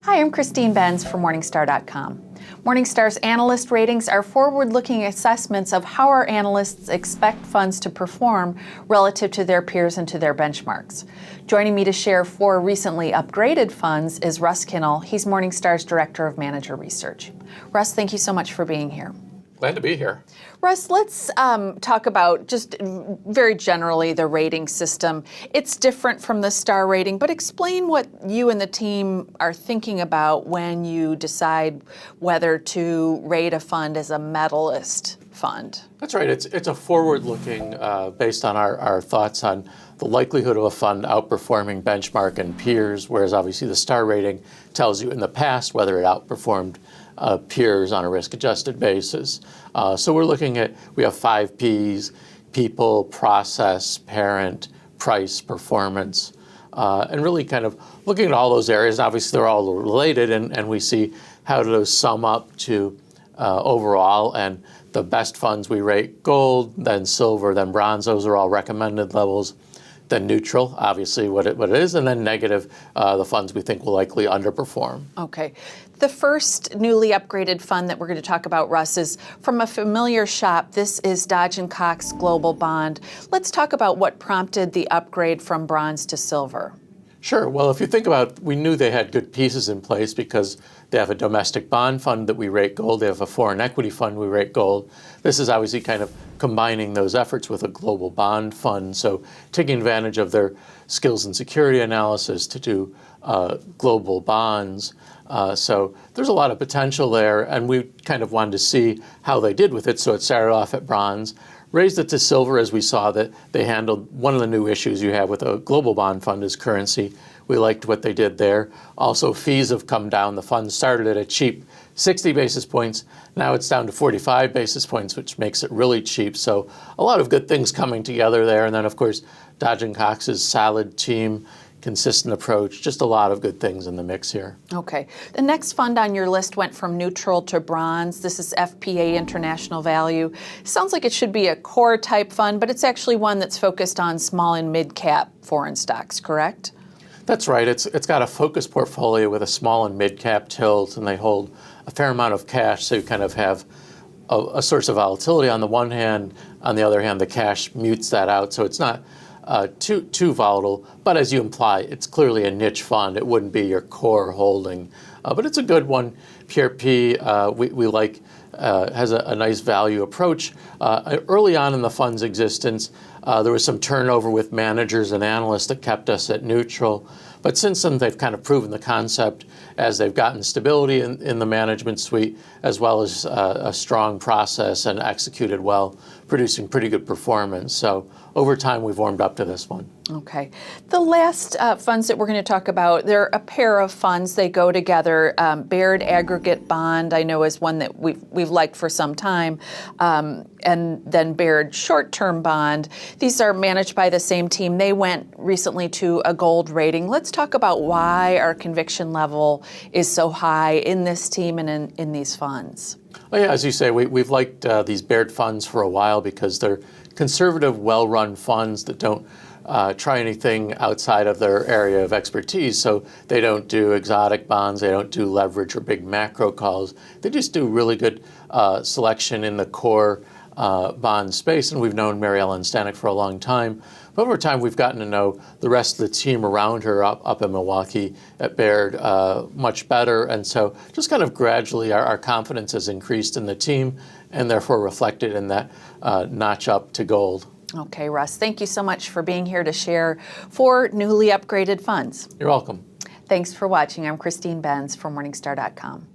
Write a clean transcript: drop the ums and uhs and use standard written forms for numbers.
Hi, I'm Christine Benz from Morningstar.com. Morningstar's analyst ratings are forward-looking assessments of how our analysts expect funds to perform relative to their peers and to their benchmarks. Joining me to share 4 recently upgraded funds is Russ Kinnel. He's Morningstar's Director of Manager Research. Russ, thank you so much for being here. Glad to be here. Russ, let's talk about just very generally the rating system. It's different from the star rating, but explain what you and the team are thinking about when you decide whether to rate a fund as a medalist fund. That's right. It's a forward-looking, based on our thoughts on the likelihood of a fund outperforming benchmark and peers, whereas obviously the star rating tells you in the past whether it outperformed peers on a risk-adjusted basis. So we're looking at, we have 5 Ps: people, process, parent, price, performance, and really kind of looking at all those areas. Obviously they're all related, and we see how do those sum up to overall. And the best funds we rate gold, then silver, then bronze. Those are all recommended levels. Then neutral, obviously what it is, and then negative, the funds we think will likely underperform. Okay. The first newly upgraded fund that we're going to talk about, Russ, is from a familiar shop. This is Dodge & Cox Global Bond. Let's talk about what prompted the upgrade from bronze to silver. Sure. Well, if you think about, we knew they had good pieces in place because they have a domestic bond fund that we rate gold. They have a foreign equity fund we rate gold. This is obviously kind of combining those efforts with a global bond fund. So taking advantage of their skills in security analysis to do global bonds. So there's a lot of potential there, and we kind of wanted to see how they did with it. So it started off at bronze, raised it to silver as we saw that they handled one of the new issues you have with a global bond fund is currency. We liked what they did there. Also, fees have come down. The fund started at a cheap 60 basis points. Now it's down to 45 basis points, which makes it really cheap. So a lot of good things coming together there. And then, of course, Dodge & Cox's solid team, consistent approach, just a lot of good things in the mix here. Okay. The next fund on your list went from neutral to bronze. This is FPA International Value. Sounds like it should be a core type fund, but it's actually one that's focused on small and mid cap foreign stocks, correct? That's right. It's got a focused portfolio with a small and mid cap tilt, and they hold a fair amount of cash, so you kind of have a source of volatility on the one hand. On the other hand, the cash mutes that out, so it's not too volatile, but as you imply, it's clearly a niche fund. It wouldn't be your core holding, but it's a good one. PRP, we like, has a nice value approach. Early on in the fund's existence, there was some turnover with managers and analysts that kept us at neutral, but since then they've kind of proven the concept as they've gotten stability in the management suite, as well as a strong process and executed well, producing pretty good performance. So over time, we've warmed up to this one. Okay. The last funds that we're going to talk about, they're a pair of funds. They go together. Baird Aggregate Bond, I know, is one that we've liked for some time, and then Baird Short-Term Bond. These are managed by the same team. They went recently to a gold rating. Let's talk about why our conviction level is so high in this team and in these funds. Well, yeah, as you say, we've liked these Baird funds for a while because they're conservative, well-run funds that don't try anything outside of their area of expertise. So they don't do exotic bonds, they don't do leverage or big macro calls. They just do really good selection in the core bond space. And we've known Mary Ellen Stanek for a long time. But over time, we've gotten to know the rest of the team around her up in Milwaukee at Baird much better. And so just kind of gradually our confidence has increased in the team and therefore reflected in that notch up to gold. Okay, Russ, thank you so much for being here to share 4 newly upgraded funds. You're welcome. Thanks for watching. I'm Christine Benz from Morningstar.com.